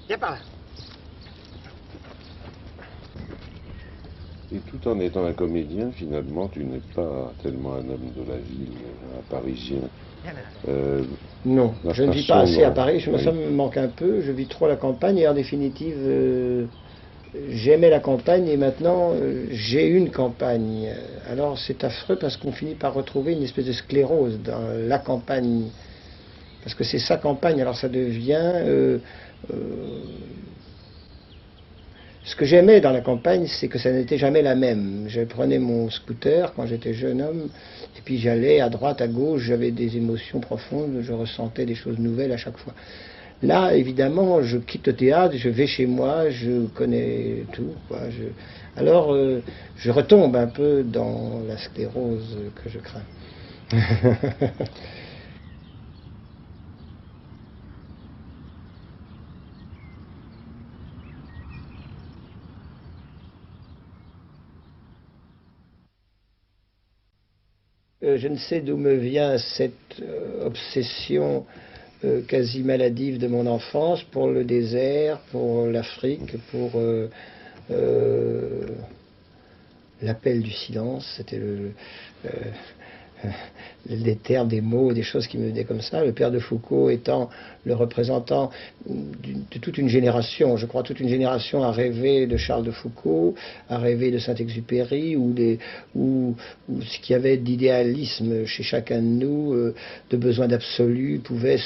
Viens par là. Et tout en étant un comédien, finalement, tu n'es pas tellement un homme de la ville, un Parisien. Non, la je ne vis façon pas assez à dont- Paris, oui. ça me manque un peu, je vis trop à la campagne et en définitive, j'aimais la campagne et maintenant j'ai une campagne. Alors c'est affreux parce qu'on finit par retrouver une espèce de sclérose dans la campagne. Parce que c'est sa campagne, alors ça devient... ce que j'aimais dans la campagne, c'est que ça n'était jamais la même. Je prenais mon scooter quand j'étais jeune homme, et puis j'allais à droite, à gauche, j'avais des émotions profondes, je ressentais des choses nouvelles à chaque fois. Là, évidemment, je quitte le théâtre, je vais chez moi, je connais tout. Quoi. Alors, je retombe un peu dans la sclérose que je crains. Je ne sais d'où me vient cette obsession quasi maladive de mon enfance pour le désert, pour l'Afrique, pour l'appel du silence. C'était des termes, des mots, des choses qui me venaient comme ça. Le père de Foucault étant le représentant de toute une génération. Je crois toute une génération a rêvé de Charles de Foucault, a rêvé de Saint-Exupéry, ou ce qu'il y avait d'idéalisme chez chacun de nous, de besoin d'absolu, pouvait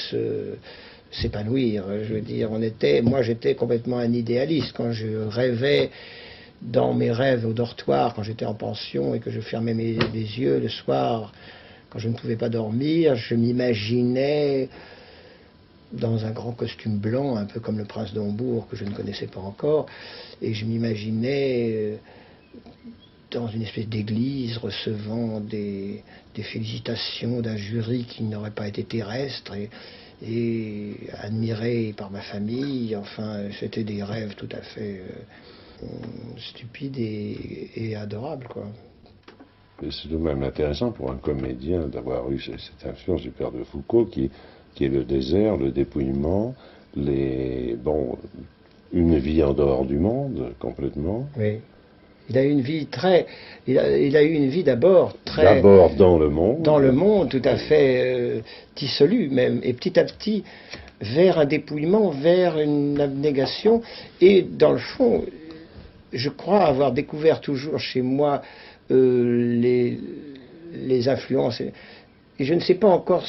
s'épanouir. Je veux dire, moi j'étais complètement un idéaliste quand je rêvais dans mes rêves au dortoir, quand j'étais en pension et que je fermais les yeux le soir, quand je ne pouvais pas dormir, je m'imaginais dans un grand costume blanc, un peu comme le prince d'Hambourg, que je ne connaissais pas encore, et je m'imaginais dans une espèce d'église recevant des félicitations d'un jury qui n'aurait pas été terrestre, et admiré par ma famille. Enfin, c'était des rêves tout à fait stupides et adorables, quoi. C'est tout de même intéressant pour un comédien d'avoir eu cette influence du père de Foucault qui est le désert, le dépouillement, une vie en dehors du monde, complètement. Oui. Il a eu une vie il a eu une vie d'abord très... D'abord dans le monde. Dans le monde, tout à fait dissolue même, et petit à petit vers un dépouillement, vers une abnégation, et dans le fond, je crois avoir découvert toujours chez moi les influences. Et je ne sais pas encore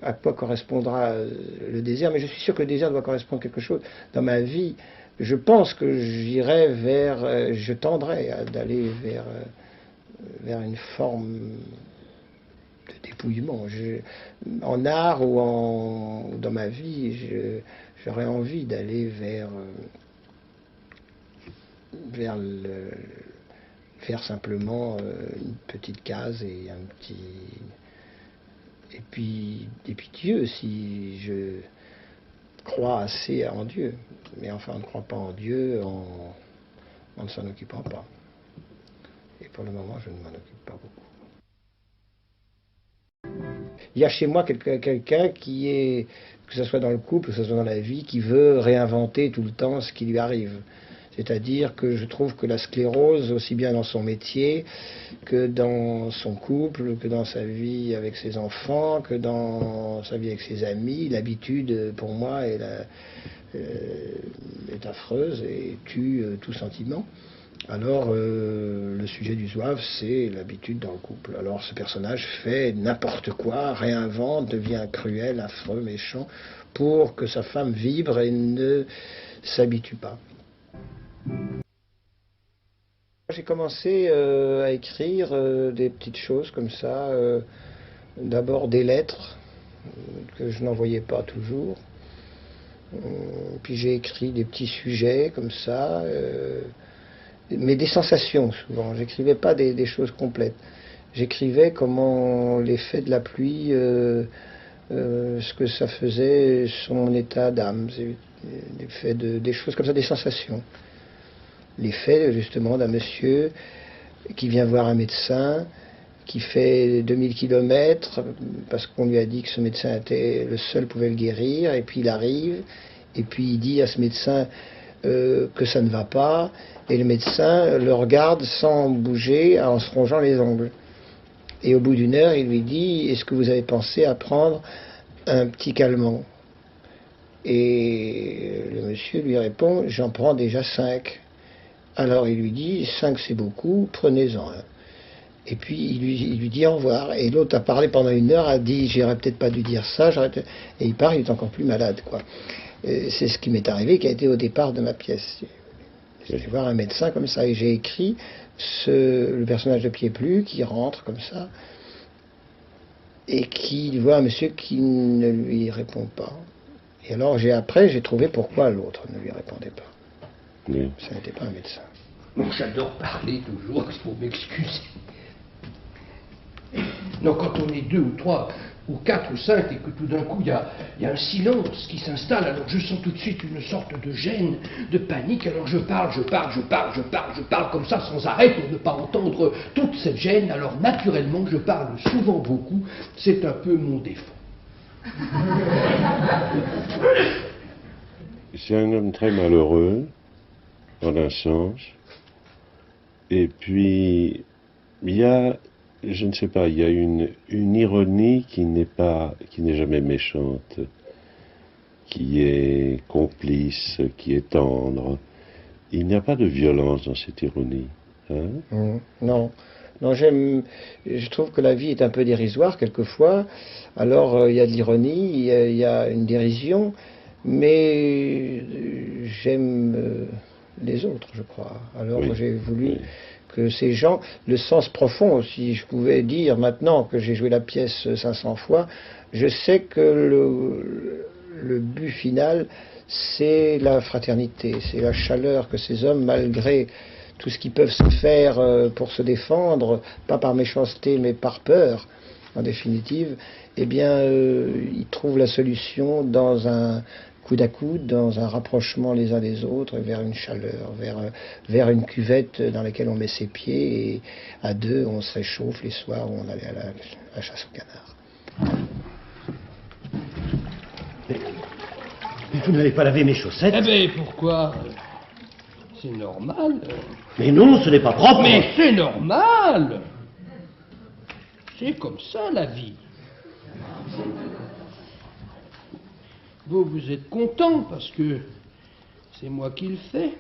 à quoi correspondra le désert, mais je suis sûr que le désert doit correspondre à quelque chose dans ma vie. Je pense que je tendrai d'aller vers une forme de dépouillement. En art ou dans ma vie, j'aurais envie d'aller faire simplement une petite case et un petit... Et puis Dieu, si je crois assez en Dieu. Mais enfin, on ne croit pas en Dieu en ne s'en occupant pas. Et pour le moment, je ne m'en occupe pas beaucoup. Il y a chez moi quelqu'un qui est, que ce soit dans le couple, que ce soit dans la vie, qui veut réinventer tout le temps ce qui lui arrive. C'est-à-dire que je trouve que la sclérose, aussi bien dans son métier, que dans son couple, que dans sa vie avec ses enfants, que dans sa vie avec ses amis, l'habitude, pour moi, est affreuse et tue tout sentiment. Alors, le sujet du zouave, c'est l'habitude dans le couple. Alors, ce personnage fait n'importe quoi, réinvente, devient cruel, affreux, méchant, pour que sa femme vibre et ne s'habitue pas. J'ai commencé à écrire des petites choses comme ça. D'abord des lettres que je n'envoyais pas toujours. Puis j'ai écrit des petits sujets comme ça. Mais des sensations souvent. J'écrivais pas des choses complètes. J'écrivais comment l'effet de la pluie, ce que ça faisait sur mon état d'âme, des choses comme ça, des sensations. L'effet justement d'un monsieur qui vient voir un médecin, qui fait 2000 km parce qu'on lui a dit que ce médecin était le seul qui pouvait le guérir, et puis il arrive Et puis il dit à ce médecin que ça ne va pas, et le médecin le regarde sans bouger, en se rongeant les ongles. Et au bout d'une heure, il lui dit: est-ce que vous avez pensé à prendre un petit calmant? Et le monsieur lui répond: j'en prends déjà 5. Alors il lui dit: 5 c'est beaucoup, prenez-en un. Et puis il lui dit au revoir. Et l'autre a parlé pendant une heure, a dit: j'aurais peut-être pas dû dire ça. Et il part, il est encore plus malade, quoi. C'est ce qui m'est arrivé, qui a été au départ de ma pièce. J'allais voir un médecin comme ça, et j'ai écrit le personnage de Pied-Plu qui rentre comme ça, et qui voit un monsieur qui ne lui répond pas. Et alors après, j'ai trouvé pourquoi l'autre ne lui répondait pas. Oui. Ça n'était pas un médecin. Bon, j'adore parler toujours, il faut m'excuser. Non, quand on est 2 ou 3 ou 4 ou 5 et que tout d'un coup il y a un silence qui s'installe, alors je sens tout de suite une sorte de gêne, de panique, alors je parle comme ça sans arrêt pour ne pas entendre toute cette gêne, alors naturellement je parle souvent beaucoup, c'est un peu mon défaut. C'est un homme très malheureux, en un sens, et puis il y a, je ne sais pas, il y a une ironie qui n'est jamais méchante, qui est complice, qui est tendre. Il n'y a pas de violence dans cette ironie. Hein? Non. Non, je trouve que la vie est un peu dérisoire quelquefois. Alors il y a de l'ironie, il y a une dérision, mais j'aime les autres, je crois. Alors oui, j'ai voulu que ces gens, le sens profond, si je pouvais dire maintenant que j'ai joué la pièce 500 fois, je sais que le but final, c'est la fraternité, c'est la chaleur que ces hommes, malgré tout ce qu'ils peuvent se faire pour se défendre, pas par méchanceté mais par peur, en définitive, eh bien, ils trouvent la solution dans un coude à coude, dans un rapprochement les uns des autres, vers une chaleur, vers une cuvette dans laquelle on met ses pieds, et à 2, on se réchauffe les soirs où on allait à la chasse au canard. Mais vous n'avez pas lavé mes chaussettes? Eh bien, pourquoi? C'est normal. Mais non, ce n'est pas propre. Mais c'est normal. C'est comme ça, la vie. Vous êtes content parce que c'est moi qui le fais.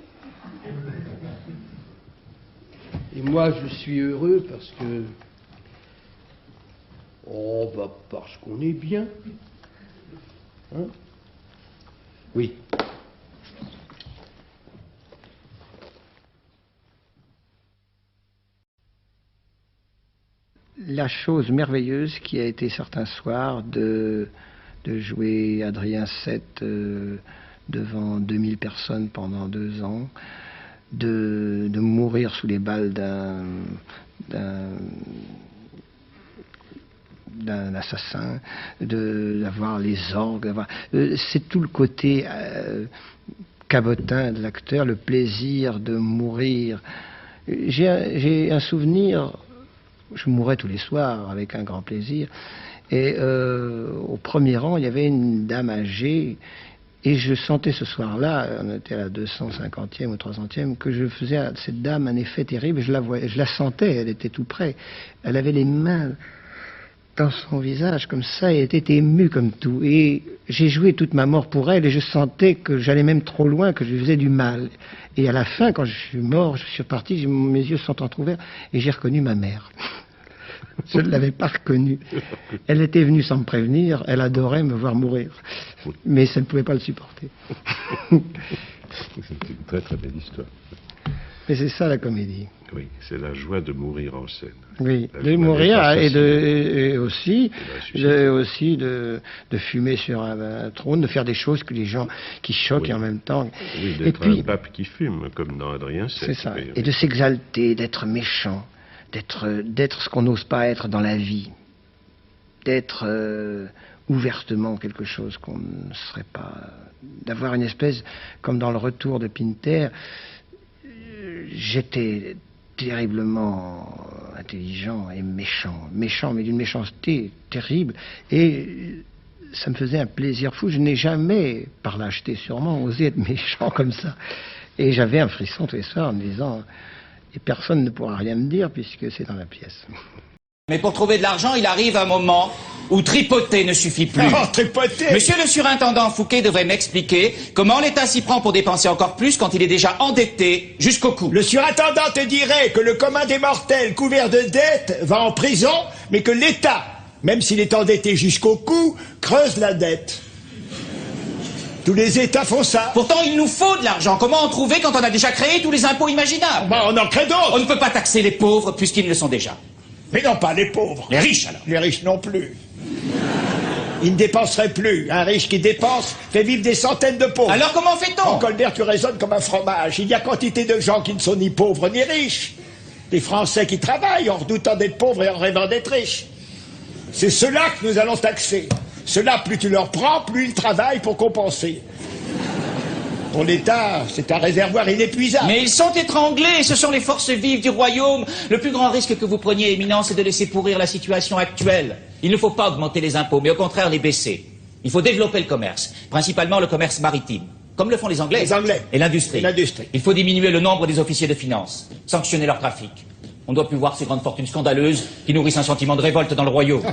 Et moi, je suis heureux parce que... Oh, bah, parce qu'on est bien. Hein? Oui. La chose merveilleuse qui a été certains soirs de jouer Adrien VII devant 2000 personnes pendant 2 ans, de mourir sous les balles d'un assassin, d'avoir les orgues, c'est tout le côté cabotin de l'acteur, le plaisir de mourir. J'ai un souvenir, je mourais tous les soirs avec un grand plaisir, et au premier rang il y avait une dame âgée, et je sentais ce soir-là, on était à la 250e ou 300e, que je faisais à cette dame un effet terrible. Je la sentais, elle était tout près, elle avait les mains dans son visage comme ça, et était émue comme tout, et j'ai joué toute ma mort pour elle, et je sentais que j'allais même trop loin, que je lui faisais du mal. Et à la fin, quand je suis mort, je suis reparti, mes yeux se sont entr'ouverts, et j'ai reconnu ma mère. Je ne l'avais pas reconnue. Elle était venue sans me prévenir, elle adorait me voir mourir, mais ça ne pouvait pas le supporter. C'est une très très belle histoire. Mais c'est ça la comédie. Oui, c'est la joie de mourir en scène. Oui, de mourir et aussi de fumer sur un trône, de faire des choses que les gens qui choquent, oui, et en même temps. Oui, d'être un pape qui fume, comme dans Adrien VII. C'est ça, et de s'exalter, d'être méchant, d'être ce qu'on n'ose pas être dans la vie, d'être ouvertement quelque chose qu'on ne serait pas, d'avoir une espèce, comme dans le Retour de Pinter, j'étais terriblement intelligent et méchant, mais d'une méchanceté terrible, et ça me faisait un plaisir fou. Je n'ai jamais, par lâcheté sûrement, osé être méchant comme ça. Et j'avais un frisson tous les soirs en me disant, et personne ne pourra rien me dire puisque c'est dans la pièce. Mais pour trouver de l'argent, il arrive un moment où tripoter ne suffit plus. Oh, tripoter! Monsieur le surintendant Fouquet devrait m'expliquer comment l'État s'y prend pour dépenser encore plus quand il est déjà endetté jusqu'au cou. Le surintendant te dirait que le commun des mortels couvert de dettes va en prison, mais que l'État, même s'il est endetté jusqu'au cou, creuse la dette. Tous les États font ça. Pourtant, il nous faut de l'argent. Comment en trouver quand on a déjà créé tous les impôts imaginables? Bah, on en crée d'autres. On ne peut pas taxer les pauvres puisqu'ils le sont déjà. Mais non, pas les pauvres. Les riches, alors. Les riches non plus. Ils ne dépenseraient plus. Un riche qui dépense fait vivre des centaines de pauvres. Alors comment fait-on? En Colbert, tu raisonnes comme un fromage. Il y a quantité de gens qui ne sont ni pauvres ni riches. Des Français qui travaillent en redoutant d'être pauvres et en rêvant d'être riches. C'est ceux-là que nous allons taxer. Ceux-là, plus tu leur prends, plus ils travaillent pour compenser. Pour l'État, c'est un réservoir inépuisable. Mais ils sont étranglés, ce sont les forces vives du royaume. Le plus grand risque que vous preniez, Éminence, c'est de laisser pourrir la situation actuelle. Il ne faut pas augmenter les impôts, mais au contraire les baisser. Il faut développer le commerce, principalement le commerce maritime, comme le font les Anglais. Les Anglais. Et l'industrie. Et l'industrie. Il faut diminuer le nombre des officiers de finances, sanctionner leur trafic. On ne doit plus voir ces grandes fortunes scandaleuses qui nourrissent un sentiment de révolte dans le royaume.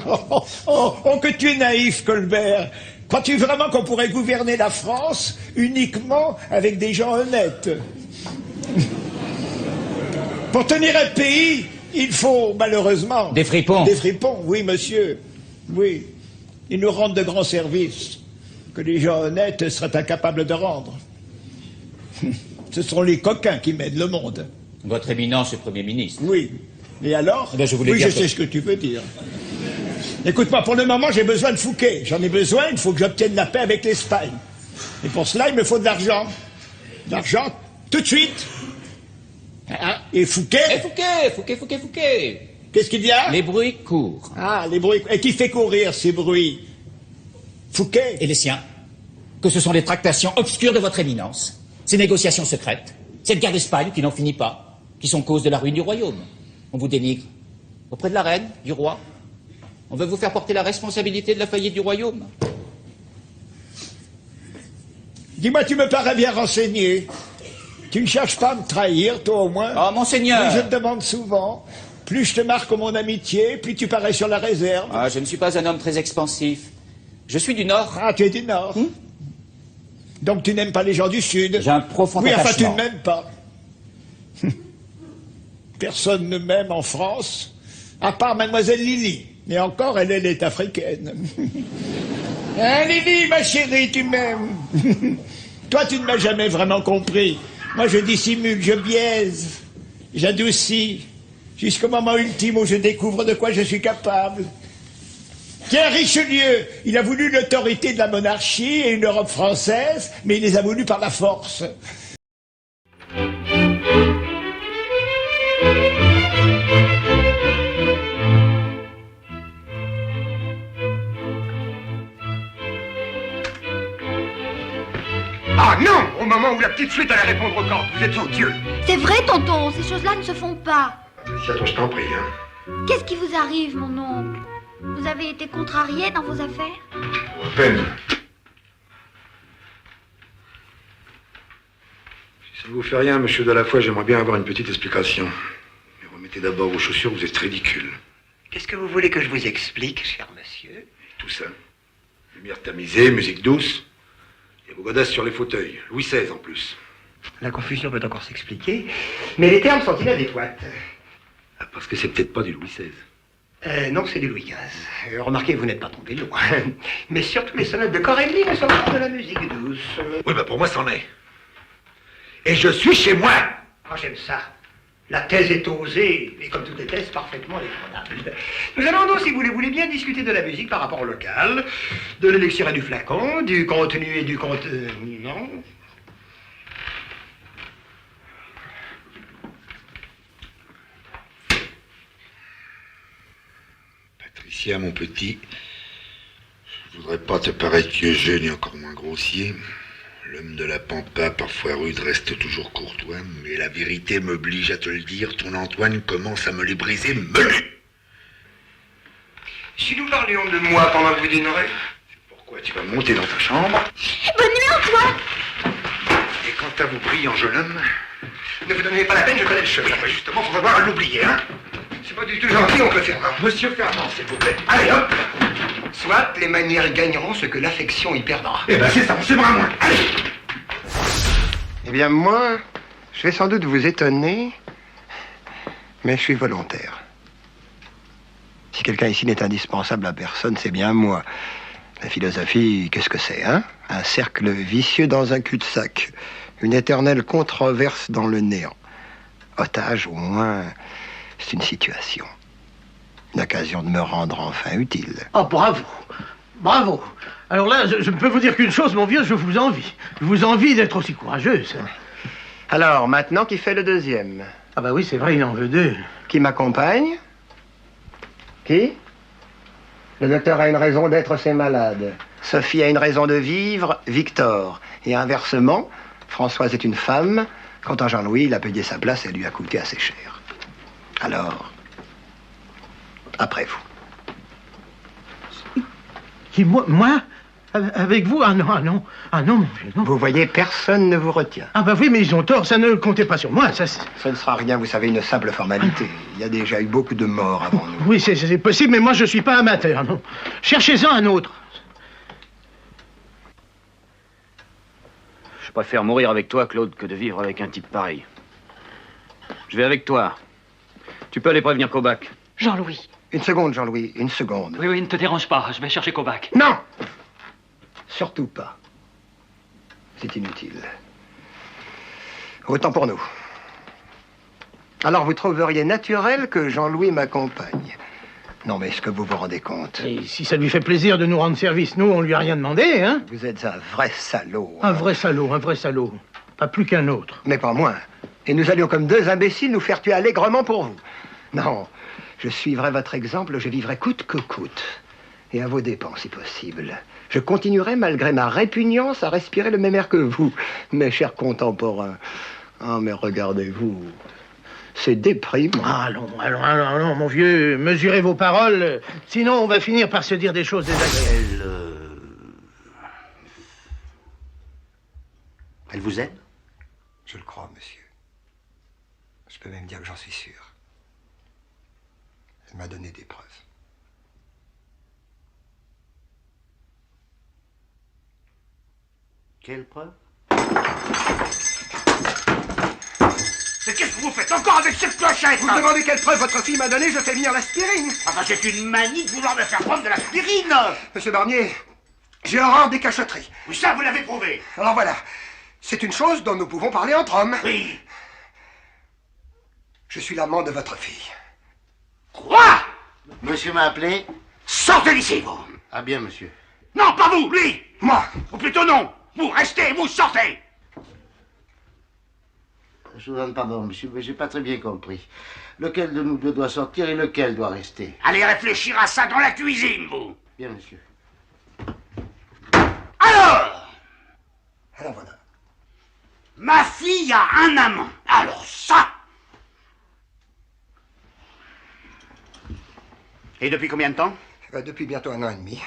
Oh, que tu es naïf, Colbert. Crois-tu vraiment qu'on pourrait gouverner la France uniquement avec des gens honnêtes? Pour tenir un pays, il faut malheureusement... Des fripons. Des fripons, oui, monsieur. Oui. Ils nous rendent de grands services que les gens honnêtes seraient incapables de rendre. Ce sont les coquins qui mènent le monde. Votre Éminence est Premier ministre. Oui. Et alors? Eh bien, je voulais oui, dire je sais ce que tu veux dire. Écoute-moi, pour le moment, j'ai besoin de Fouquet. J'en ai besoin, il faut que j'obtienne la paix avec l'Espagne. Et pour cela, il me faut de l'argent. De l'argent, tout de suite. Ah, et Fouquet? Fouquet. Qu'est-ce qu'il y a? Les bruits courent. Ah, les bruits. Et qui fait courir ces bruits? Fouquet? Et les siens? Que ce sont les tractations obscures de votre Éminence, ces négociations secrètes, cette guerre d'Espagne qui n'en finit pas, qui sont cause de la ruine du royaume. On vous dénigre. Auprès de la reine, du roi. On veut vous faire porter la responsabilité de la faillite du royaume. Dis-moi, tu me parais bien renseigné. Tu ne cherches pas à me trahir, toi au moins? Oh, monseigneur! Oui, je te demande souvent. Plus je te marque mon amitié, plus tu parais sur la réserve. Ah, je ne suis pas un homme très expansif. Je suis du Nord. Ah, tu es du Nord. Donc tu n'aimes pas les gens du Sud? J'ai un profond Oui, enfin, tu attachement. ne m'aimes pas. Personne ne m'aime en France, à part Mademoiselle Lily. Et encore, elle est africaine. Hein, Lily, ma chérie, tu m'aimes. Toi, tu ne m'as jamais vraiment compris. Moi, je dissimule, je biaise, j'adoucis, jusqu'au moment ultime où je découvre de quoi je suis capable. Tiens, Richelieu, il a voulu l'autorité de la monarchie et une Europe française, mais il les a voulu par la force. Ah non! Au moment où la petite suite allait répondre aux cordes, vous êtes odieux. C'est vrai, tonton, ces choses-là ne se font pas. Si, attends, je t'en prie, hein. Qu'est-ce qui vous arrive, mon oncle? Vous avez été contrarié dans vos affaires? À peine. Si ça ne vous fait rien, monsieur Delafoy, j'aimerais bien avoir une petite explication. Mais remettez d'abord vos chaussures, vous êtes ridicule. Qu'est-ce que vous voulez que je vous explique, cher monsieur? Tout ça. Lumière tamisée, musique douce. Et vos godasses sur les fauteuils. Louis XVI en plus. La confusion peut encore s'expliquer, mais les termes sont inadéquats. Ah, parce que c'est peut-être pas du Louis XVI. Non, c'est du Louis XV. Remarquez, vous n'êtes pas tombé loin. Mais surtout les sonates de Corelli ne sont pas de la musique douce. Oui, bah pour moi, c'en est. Et je suis chez moi. Ah, j'aime ça. La thèse est osée, et comme toutes les thèses, parfaitement défendable. Nous allons donc, si vous le voulez bien, discuter de la musique par rapport au local, de l'élixir et du flacon, du contenu et du non. Patricia, mon petit, je voudrais pas te paraître vieux jeu ni encore moins grossier. L'homme de la pampa, parfois rude, reste toujours courtois, mais la vérité m'oblige à te le dire, ton Antoine commence à me les briser menu. Si nous parlions de moi pendant que vous dînerez. C'est pour Pourquoi tu vas monter dans ta chambre? Bonne nuit, Antoine. Et quant à vous, brillant jeune homme, ne vous donnez pas la peine, je connais le chemin. Justement, faut voir à l'oublier, hein? C'est pas du tout gentil, oncle Fernand. Monsieur Fernand, s'il vous plaît. Allez, hop! Soit les manières gagneront ce que l'affection y perdra. Eh ben, c'est ça, on s'aimera moins. Allez! Eh bien, moi, je vais sans doute vous étonner, mais je suis volontaire. Si quelqu'un ici n'est indispensable à personne, c'est bien moi. La philosophie, qu'est-ce que c'est, hein? Un cercle vicieux dans un cul-de-sac. Une éternelle controverse dans le néant. Otage, au moins, c'est une situation. Une occasion de me rendre enfin utile. Oh, bravo. Bravo. Alors là, je ne peux vous dire qu'une chose, mon vieux, je vous envie. Je vous envie d'être aussi courageuse. Alors, maintenant, qui fait le deuxième? Ah bah oui, c'est vrai, il en veut deux. Qui m'accompagne? Qui? Le docteur a une raison d'être, c'est malade. Sophie a une raison de vivre, Victor. Et inversement, Françoise est une femme. Quant à Jean-Louis, il a payé sa place et elle lui a coûté assez cher. Alors, après vous. Qui, moi? Avec vous? Ah non, mon vieux, non. Vous voyez, personne ne vous retient. Ah bah oui, mais ils ont tort, ça ne comptait pas sur moi, ça... Ce ne sera rien, vous savez, une simple formalité. Il y a déjà eu beaucoup de morts avant nous. Oui, c'est possible, mais moi je suis pas amateur, non. Cherchez-en un autre. Je préfère mourir avec toi, Claude, que de vivre avec un type pareil. Je vais avec toi. Tu peux aller prévenir Kovac. Jean-Louis. Une seconde, Jean-Louis, une seconde. Oui, ne te dérange pas, je vais chercher Kovac. Non! Surtout pas. C'est inutile. Autant pour nous. Alors vous trouveriez naturel que Jean-Louis m'accompagne? Non, mais est-ce que vous vous rendez compte? Et si ça lui fait plaisir de nous rendre service, nous, on lui a rien demandé, hein? Vous êtes un vrai salaud. Un vrai salaud. Pas plus qu'un autre. Mais pas moins. Et nous allions comme deux imbéciles nous faire tuer allègrement pour vous. Non, je suivrai votre exemple, je vivrai coûte que coûte. Et à vos dépens, si possible. Je continuerai, malgré ma répugnance, à respirer le même air que vous, mes chers contemporains. Ah, mais regardez-vous, c'est déprimant. Allons, mon vieux, mesurez vos paroles, sinon on va finir par se dire des choses désagréables. Elle vous aime? Je le crois, monsieur. Je peux même dire que j'en suis sûr. Elle m'a donné des preuves. Quelle preuve? Mais qu'est-ce que vous faites encore avec cette clochette? Vous me demandez quelle preuve votre fille m'a donnée, je fais venir l'aspirine. Enfin, c'est une manie de vouloir me faire prendre de l'aspirine. Monsieur Barnier, j'ai horreur des cachotteries. Oui, ça, vous l'avez prouvé. Alors voilà, c'est une chose dont nous pouvons parler entre hommes. Oui. Je suis l'amant de votre fille. Quoi? Monsieur m'a appelé? Sortez d'ici, vous. Ah bien, monsieur. Non, pas vous, lui. Moi. Ou plutôt non. Vous restez, vous sortez. Je vous demande pardon, monsieur, mais j'ai pas très bien compris. Lequel de nous deux doit sortir et lequel doit rester? Allez réfléchir à ça dans la cuisine, vous. Bien, monsieur. Alors voilà. Ma fille a un amant. Alors ça. Et depuis combien de temps? Depuis bientôt 1 an et demi.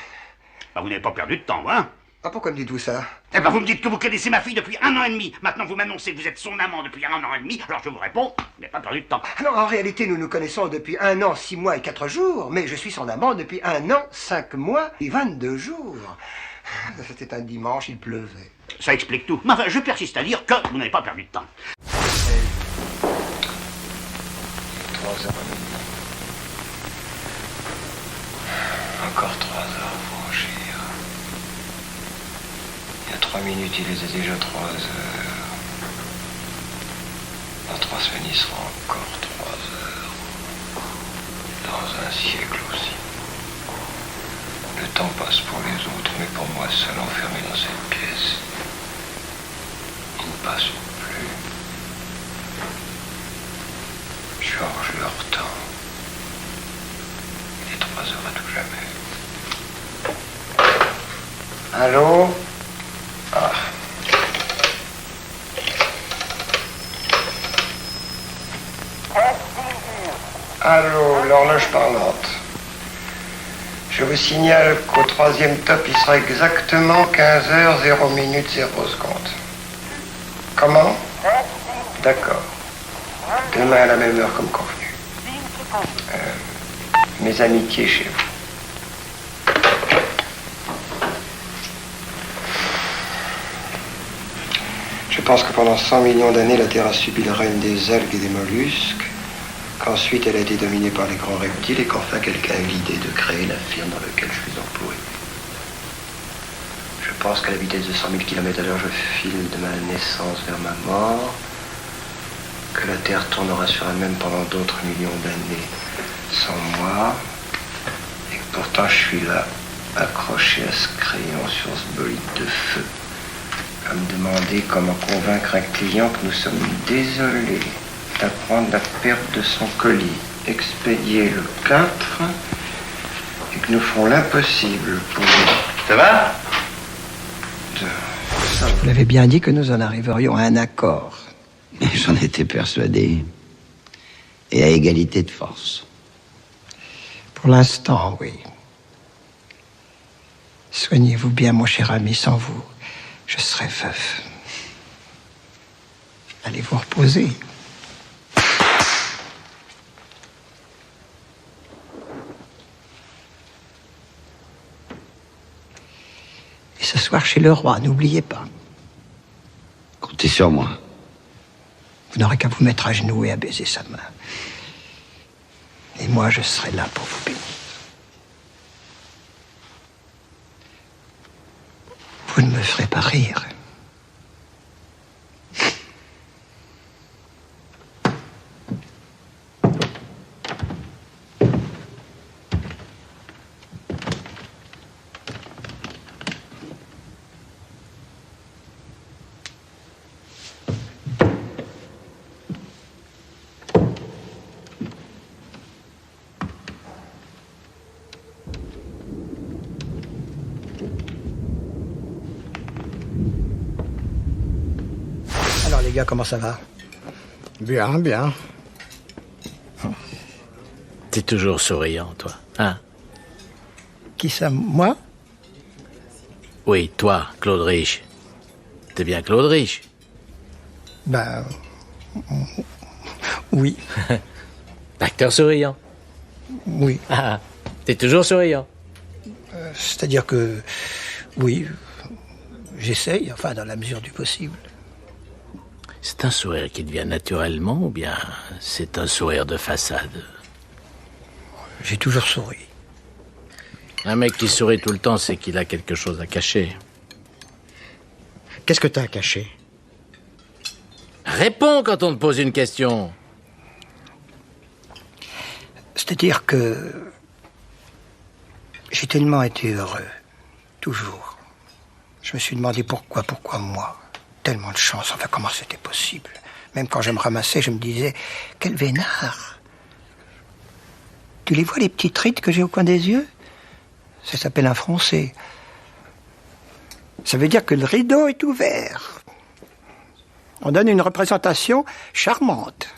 Bah, vous n'avez pas perdu de temps, hein? Ah, pourquoi me dites-vous ça? Eh ben, vous me dites que vous connaissez ma fille depuis 1 an et demi. Maintenant, vous m'annoncez que vous êtes son amant depuis 1 an et demi. Alors, je vous réponds, vous n'avez pas perdu de temps. Alors, en réalité, nous nous connaissons depuis 1 an, 6 mois et 4 jours. Mais je suis son amant depuis 1 an, 5 mois et 22 jours. C'était un dimanche, il pleuvait. Ça explique tout. Mais enfin, je persiste à dire que vous n'avez pas perdu de temps. 3h30. Encore 3 heures à franchir. Il y a 3 minutes, il était déjà 3 heures. Dans 3 semaines, il sera encore 3 heures. Dans un siècle aussi. Le temps passe pour les autres, mais pour moi, seul enfermé dans cette pièce, il ne passe plus. Georges leur temps. Il est 3 heures à tout jamais. Allô? Ah. Allô, l'horloge parlante. Je vous signale qu'au 3e top, il sera exactement 15h 0 minutes 0 secondes. Comment? D'accord. Demain à la même heure comme convenu. Mes amitiés chez vous. Je pense que pendant 100 millions d'années, la Terre a subi le règne des algues et des mollusques, qu'ensuite elle a été dominée par les grands reptiles et qu'enfin quelqu'un a eu l'idée de créer la firme dans laquelle je suis employé. Je pense qu'à la vitesse de 100 000 km/h, je file de ma naissance vers ma mort, que la Terre tournera sur elle-même pendant d'autres millions d'années sans moi, et que pourtant je suis là, accroché à ce crayon sur ce bolide de feu, à me demander comment convaincre un client que nous sommes désolés d'apprendre la perte de son colis expédié le 4 et que nous ferons l'impossible pour... Ça va? Vous l'avez bien dit que nous en arriverions à un accord. J'en étais persuadé. Et à égalité de force. Pour l'instant, oui. Soignez-vous bien, mon cher ami, sans vous, je serai veuf. Allez vous reposer. Et ce soir chez le roi, n'oubliez pas. Comptez sur moi. Vous n'aurez qu'à vous mettre à genoux et à baiser sa main. Et moi, je serai là pour vous bénir. Vous ne me ferez pas rire. Alors les gars, comment ça va? Bien, bien. T'es toujours souriant, toi, hein? Qui ça, moi? Oui, toi, Claude Rich. T'es bien Claude Rich? Ben... oui. Acteur souriant? Oui. Ah, t'es toujours souriant? C'est-à-dire que... oui, j'essaye, enfin, dans la mesure du possible. C'est un sourire qui te vient naturellement ou bien c'est un sourire de façade? J'ai toujours souri. Un mec qui sourit tout le temps, c'est qu'il a quelque chose à cacher. Qu'est-ce que t'as à cacher? Réponds quand on te pose une question. C'est-à-dire que... j'ai tellement été heureux. Toujours. Je me suis demandé pourquoi moi? Tellement de chance, enfin comment c'était possible. Même quand je me ramassais, je me disais, quel vénard. Tu les vois les petites rides que j'ai au coin des yeux? Ça s'appelle un froncé. Ça veut dire que le rideau est ouvert. On donne une représentation charmante.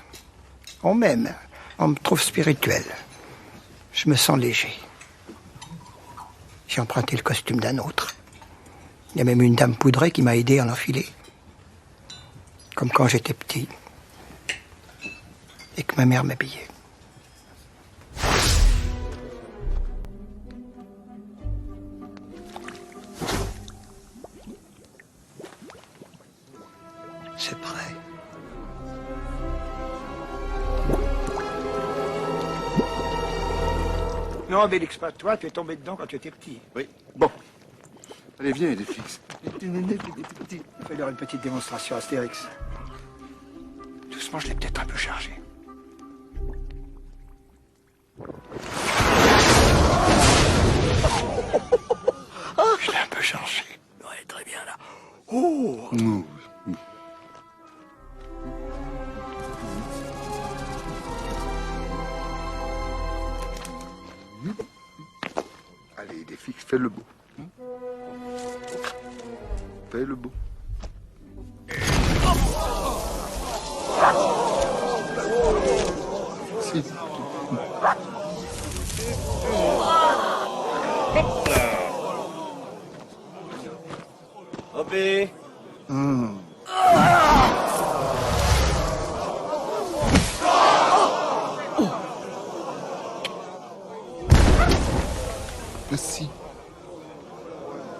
On m'aime, on me trouve spirituel. Je me sens léger. J'ai emprunté le costume d'un autre. Il y a même une dame poudrée qui m'a aidé à l'enfiler. Comme quand j'étais petit. Et que ma mère m'habillait. C'est prêt. Non, Bélix, pas toi, tu es tombé dedans quand tu étais petit. Oui. Bon. Allez, viens, Idéfix. Fais leur une petite démonstration, Astérix. Doucement, je l'ai peut-être un peu chargé. Je l'ai un peu chargé. Ouais, très bien, là. Oh! Allez, Idéfix, fais le beau. Fais le beau. Si. Bébé. Merci.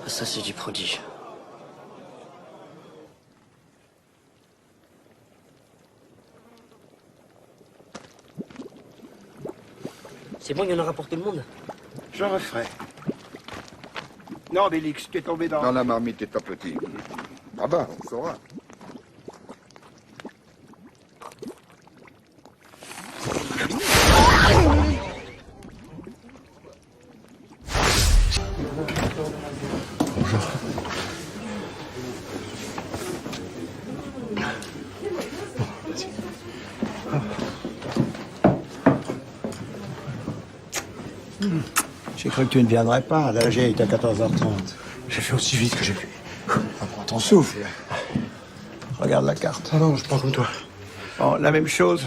Ça, c'est du prodige. C'est bon, il y en aura pour tout le monde. Je referai. Non, Bélix, tu es tombé dans... Dans la marmite est un petit. Ah bah, on saura. J'ai cru que tu ne viendrais pas. L'AG est à 14h30. J'ai fait aussi vite que j'ai pu. Prends ton souffle. Regarde la carte. Ah non, je prends comme toi. Bon, la même chose.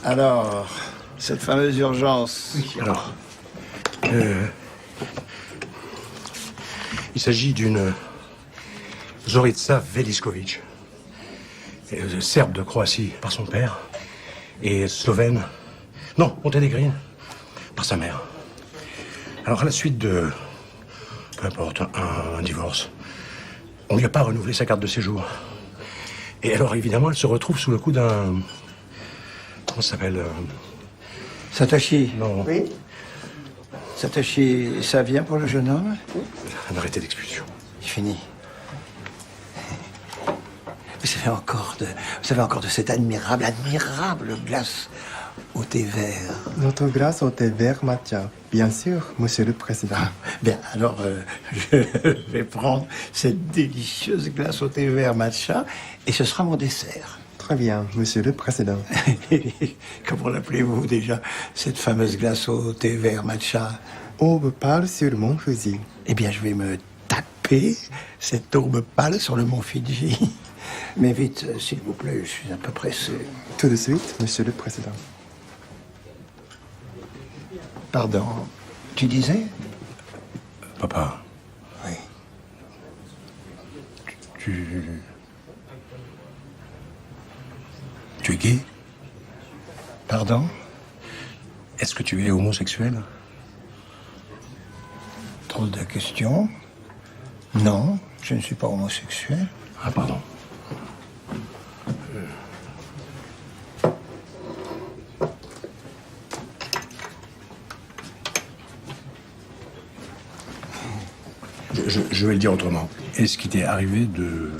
Alors, cette fameuse urgence. Oui, alors. Il s'agit d'une Zorica Veliskovic, serbe de Croatie par son père et slovène, non, monténégrine, par sa mère. Alors à la suite de, peu importe, un divorce, on lui a pas renouvelé sa carte de séjour. Et alors évidemment, elle se retrouve sous le coup d'un, comment ça s'appelle Satoshi. Non. Oui. Satoshi, ça vient pour le jeune homme? Un arrêté d'expulsion. Il finit. Vous avez encore de cette admirable glace au thé vert. Notre glace au thé vert matcha. Bien sûr, monsieur le président. Bien, alors, je vais prendre cette délicieuse glace au thé vert matcha et ce sera mon dessert. Très bien, monsieur le président. Comment l'appelez-vous déjà, cette fameuse glace au thé vert matcha? Aube pâle sur mon fusil. Eh bien, je vais me taper cette aube pâle sur le mont Fidji. Mais vite, s'il vous plaît, je suis un peu pressé. Tout de suite, monsieur le président. Pardon, tu disais? Papa. Oui. Tu es gay? Pardon? Est-ce que tu es homosexuel? Drôle de question. Non, je ne suis pas homosexuel. Ah, pardon. Je vais le dire autrement. Est-ce qu'il t'est arrivé de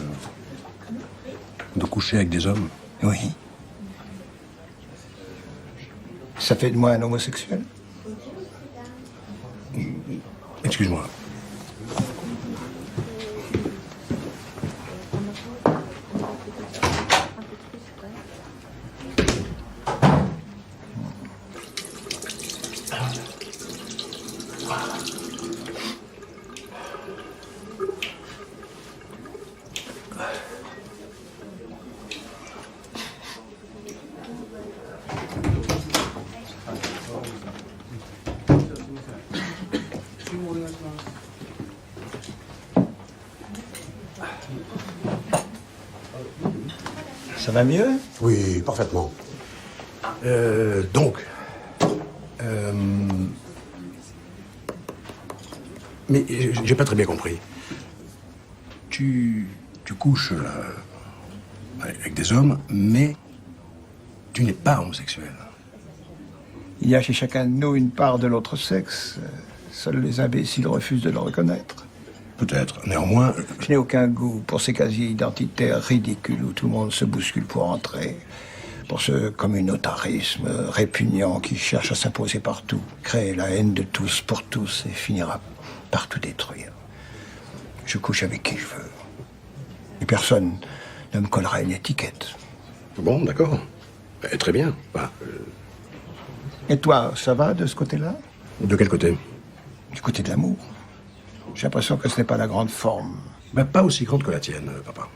coucher avec des hommes? Oui. Ça fait de moi un homosexuel? Excuse-moi. Ça va mieux? Oui, parfaitement. Mais j'ai pas très bien compris. Tu couches avec des hommes, mais tu n'es pas homosexuel. Il y a chez chacun de nous une part de l'autre sexe. Seuls les imbéciles refusent de le reconnaître. Peut-être. Néanmoins... Je n'ai aucun goût pour ces casiers identitaires ridicules où tout le monde se bouscule pour entrer. Pour ce communautarisme répugnant qui cherche à s'imposer partout. Créer la haine de tous pour tous et finira par tout détruire. Je couche avec qui je veux. Et personne ne me collera une étiquette. Bon, d'accord. Très bien. Et toi, ça va de ce côté-là? De quel côté? Du côté de l'amour. J'ai l'impression que ce n'est pas la grande forme. Pas aussi grande que la tienne, papa.